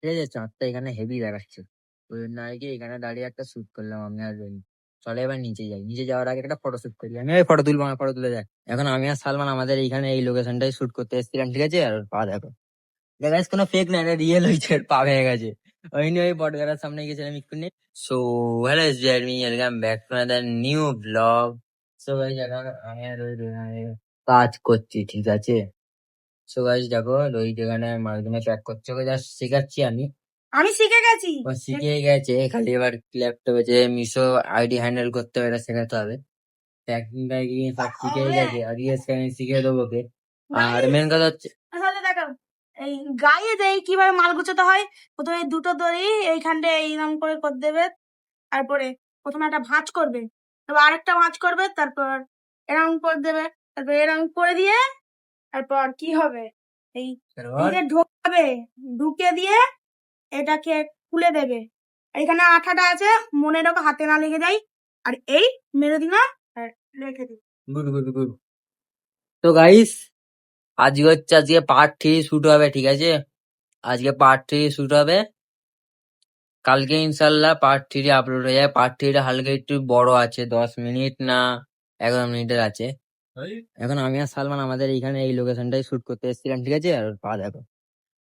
ঠিক আছে, চাঁদটা এখানে হেভি দেখাচ্ছে। ওই জন্য আর কি এখানে দাঁড়িয়ে একটা শুট করলাম আমি আর রোহিত। চলে এবার নিচে যাই, নিচে যাওয়ার আগে একটা ফটো শুট করি। আমি ওই ফটো তুলবো, আমার ফটো তুলে দেয়। এখন আমি আর সালমান আমাদের এইখানে এই লোকেশনটাই শুট করতে এসেছিলাম, ঠিক আছে। আর ওর পা দেখো, দেখা যাচ্ছে কোনো ফেক না, এটা রিয়েল হয়েছে, ওর পা ভেঙে গেছে। ওই নিয়ে ওই বটগাছার সামনে গেছিলাম এক্ষুনি। So hello জার্মি, welcome back to another new blog. So guys, এখন আমি আর ওই কাজ করছি, ঠিক আছে। সো গাইস দেখো, রোহিত এখানে মালগুলো প্যাক করছে, ওকে জাস্ট শেখাচ্ছি আমি। আমি শিখে গেছি। ও শিখে গেছে, খালি এবার ল্যাপটপে যে মিশো আইডি হ্যান্ডেল করতে হবে এটা শেখাতে হবে। প্যাকিং ট্যাকিং সব শিখে গেছে, আর ইয়ে স্ক্যানিং শিখিয়ে দেবো ওকে। আর মেন কথা হচ্ছে তাহলে দেখো, এই গায়ে দেই কিভাবে মাল গুছাতে হয়। প্রথমে দুটো দড়ি এইখানটা এইরকম করে দেবে, তারপরে প্রথমে একটা ভাঁজ করবে, তারপর আরেকটা ভাঁজ করবে, তারপর এরকম করে দেবে, তারপর এরকম করে দিয়ে তারপর কি হবে, এই যে ঢোকাবে, ঢুকে দিয়ে এটাকে খুলে দেবে। এইখানে আঠাটা আছে, মনে রাখো হাতে না লেগে যায়। আর এই মেরে দিনা আর রেখে দিই। Good good good. তো গাইস, আজকে পার্ট 3 শুট হবে, ঠিক আছে। আজকে পার্ট 3 শুট হবে, কালকে ইনশাল্লাহ পার্ট 3 আপলোড হয়ে যায়। পার্ট 3 হালকা একটু বড় আছে, 10 মিনিট না 11 মিনিটের আছে। এখন আমি আর সালমান আমাদের এইখানে এই লোকেশনটাই শুট করতে এসেছিলাম, ঠিক আছে। আর ওর পা দেখো,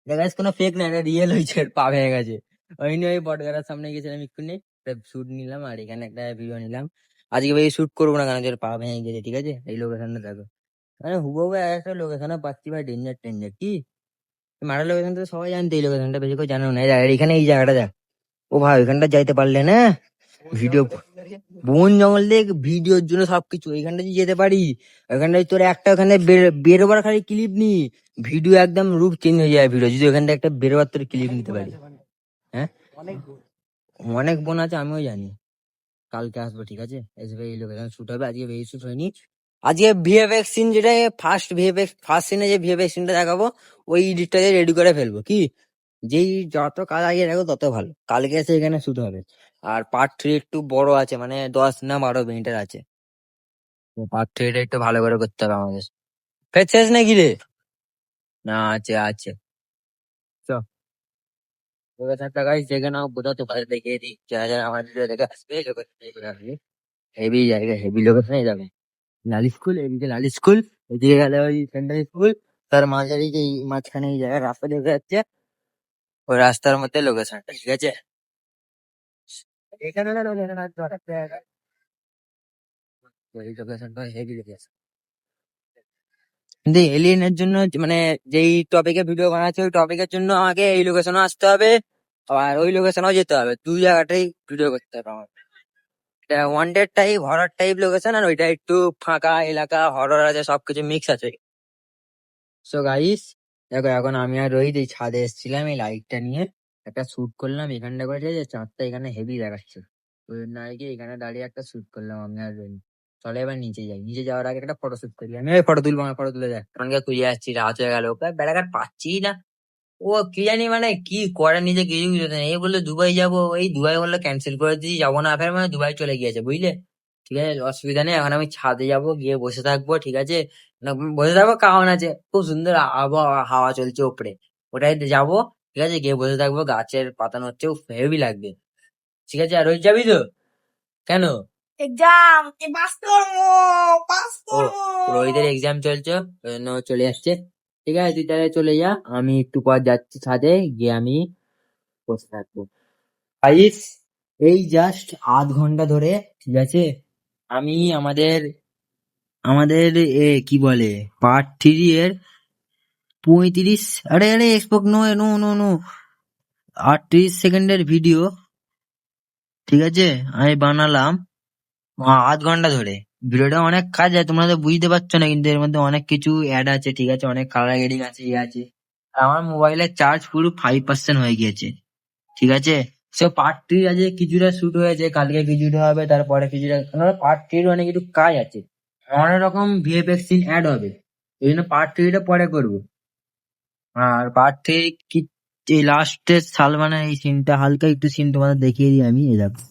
দেখা যাচ্ছে কোনো ফেক না, এটা রিয়েল হয়েছে, ওর পা ভেঙে গেছে। ওই নিয়ে ওই বটগাছার সামনে গেছিলাম এক্ষুনি, শুট নিলাম আর এখানে একটা ভিডিও নিলাম। আজকে ভাই শুট করবো না, কারণ ওর পা ভেঙে গেছে, ঠিক আছে। এই লোকেশনটা দেখো, মানে হুবহু একটা লোকেশনে পাচ্ছি ভাই, ডেঞ্জার টেঞ্জার। কি মারা লোকেশন তো সবাই জানতো, এই লোকেশনটা বেশি কেউ জানো না। এখানে এই জায়গাটা দেখ, ও ভাই ওইখানটা যাইতে পারলে না, ভিডিও বন জঙ্গল দেখ, ভিডিওর জন্য সবকিছু এখানটা যদি যেতে পারি। ওখানটায় তোর একটা ওখানে বেরোবার খালি ক্লিপ নি, ভিডিও একদম রূপ চেঞ্জ হয়ে যায় ভিডিও, যদি ওখানটা একটা বেরোবার তোর ক্লিপ নিতে পারি। হ্যাঁ, অনেক বোন আছে, আমিও জানি। কালকে আসবো, ঠিক আছে, এসে এই লোকেশন শুট হবে। আজকে বেশি শুট হয়নি, আজকে ভিএফএক্স সিন, যেটা ফার্স্ট সিনে যে ভিএফএক্স সিনটা দেখাবো, ওই এডিটটা রেডি করে ফেলবো। কি যেই যত কাজ আগে রাখো তত ভালো, কালকে এসে এখানে শুট হবে। আর পার্ট 3 একটু বড় আছে, মানে 10 না 12 মিনিটের আছে। পার্ট 3 একটু ভালো করে করতে হবে আমাদের। ফের শেষ নাকি রে? না, আছে আছে। চ লোকেশনটা গাইস দেখে নাও, বোঝাতে পারে, দেখিয়ে দিই যারা যারা আমার ভিডিও দেখে আসবে। হেভি জায়গা, হেভি লোকেশনে যাবে। লাল স্কুল, এদিকে লাল স্কুল, এদিকে গেলে ওই সেন্টার স্কুল, তার মাঝারি যে মাঝখানে এই জায়গায় রাস্তা দেখা যাচ্ছে, ওই রাস্তার মধ্যে লোকেশনটা, ঠিক আছে। এখানে না লোকেশন আছে একটা জায়গা, ওই লোকেশনটা হেভি লোকেশন। কিন্তু এলিয়েনের জন্য মানে যেই টপিকে ভিডিও বানাচ্ছে, ওই টপিকের জন্য আমাকে এই লোকেশনে আসতে হবে, আর ওই লোকেশনেও যেতে হবে। দুই জায়গাটাই ভিডিও করতে হবে আমার। এটা wanted type, horror type location, আর ওইটা একটু ফাঁকা এলাকা, হরর আছে, সবকিছু মিক্স আছে। সো গাইস দেখো, এখন আমি আর রোহিত এই ছাদে এসেছিলাম এই লাইটটা নিয়ে, একটা শুট করলাম এখানটা করে, ঠিক আছে। চাঁদটা এখানে হেভি দেখাচ্ছে, ওই জন্য আর কি এখানে দাঁড়িয়ে একটা শুট করলাম আমি আর রোহিত। চলে এবার নিচে যাই, নিচে যাওয়ার আগে একটা ফটো শুট করি। আমি ওই ফটো তুলবো, আমার ফটো তুলে দেয়, কারণ খুঁজে আসছি, রাত হয়ে গেল, ওকে বেড়াঘাট পাচ্ছি না। ও কি জানি মানে কি করে, নিজে কিছু বুঝতে নেই। এই বললো দুবাই যাবো, এই দুবাই বললো ক্যান্সেল করে দিয়েছি, যাবো না, ফের মানে দুবাই চলে গিয়েছে, বুঝলে। ঠিক আছে, অসুবিধা নেই, এখন আমি ছাদে যাবো, গিয়ে বসে থাকবো, ঠিক আছে। না, বসে থাকবো, কারণ আছে খুব সুন্দর আবহাওয়া, হাওয়া চলছে ওপরে, ওটাই যাবো, ঠিক আছে। গিয়ে বসে থাকবো, গাছের পাতা নড়ছে, হেভি লাগবে, ঠিক আছে। আর ওই যাবি তো? কেন? এক্সাম পাস করবো, পাস ও, করবো। রোহিতের এক্সাম চলছে, ওই জন্য ও চলে যাচ্ছে। ঠিক আছে, তুই তাহলে চলে যা, আমি একটু পর যাচ্ছি ছাদে, গিয়ে আমি বসে থাকবো। গাইস, এই জাস্ট আধ ঘন্টা ধরে, ঠিক আছে, আমি আমাদের আমাদের কি বলে পার্ট 3 এর 35, আরে আরে এক্সপোক, নো নো নো নো, 38 সেকেন্ডের ভিডিও, ঠিক আছে, আমি বানালাম আধ ঘন্টা ধরে। ভিডিওটা অনেক কাজ আছে, তোমরা তো বুঝতে পারছো না, কিন্তু এর মধ্যে অনেক কিছু অ্যাড আছে, ঠিক আছে, অনেক কালার গ্রেডিং আছে, ইয়ে আছে। আর আমার মোবাইলের চার্জ পুরো 5% হয়ে গিয়েছে, ঠিক আছে। সে পার্ট 3 আছে, কিছুটা শুট হয়েছে, কালকে কিছুটা হবে, তারপরে কিছুটা, পার্ট 3 অনেক কিছু কাজ আছে, অনেক রকম ভিএফএক্স সিন অ্যাড হবে, এই জন্য পার্ট 3টা পরে করবো। আর পার্ট 3 কি, এই লাস্টের সালমানের এই সিনটা, হালকা একটু সিন তোমাদের দেখিয়ে দিই আমি, এই দেখো।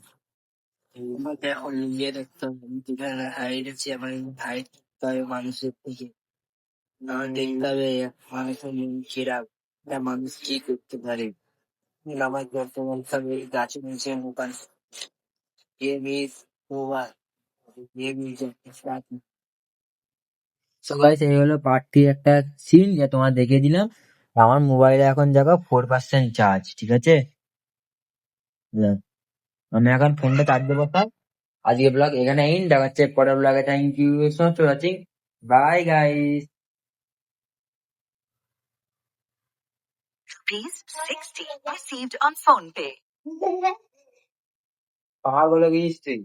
এখন নিজে দেখতে হবে, হাইট আছে আমার, হাইট তবে মানুষের থেকে আমার দেখতে হবে মানুষের মন খারাপ, একটা মানুষ কি করতে পারে। আমার বর্তমান ফ্যামিলি গাছের নিচে mobile game is over game is so guys এই হলো পার্ট 3 একটা সিন যে তোমার দেখিয়ে দিলাম। আমার মোবাইলে এখন দেখো 4% চার্জ, ঠিক আছে? হ্যাঁ, আমি এখন ফোনটা চার্জে বসাই। আজকে ব্লগ এখানে ইন, দেখা হচ্ছে পরের ব্লগে। Thank you so much for watching. Bye guys. পাগল হয়ে গেছিস তুই?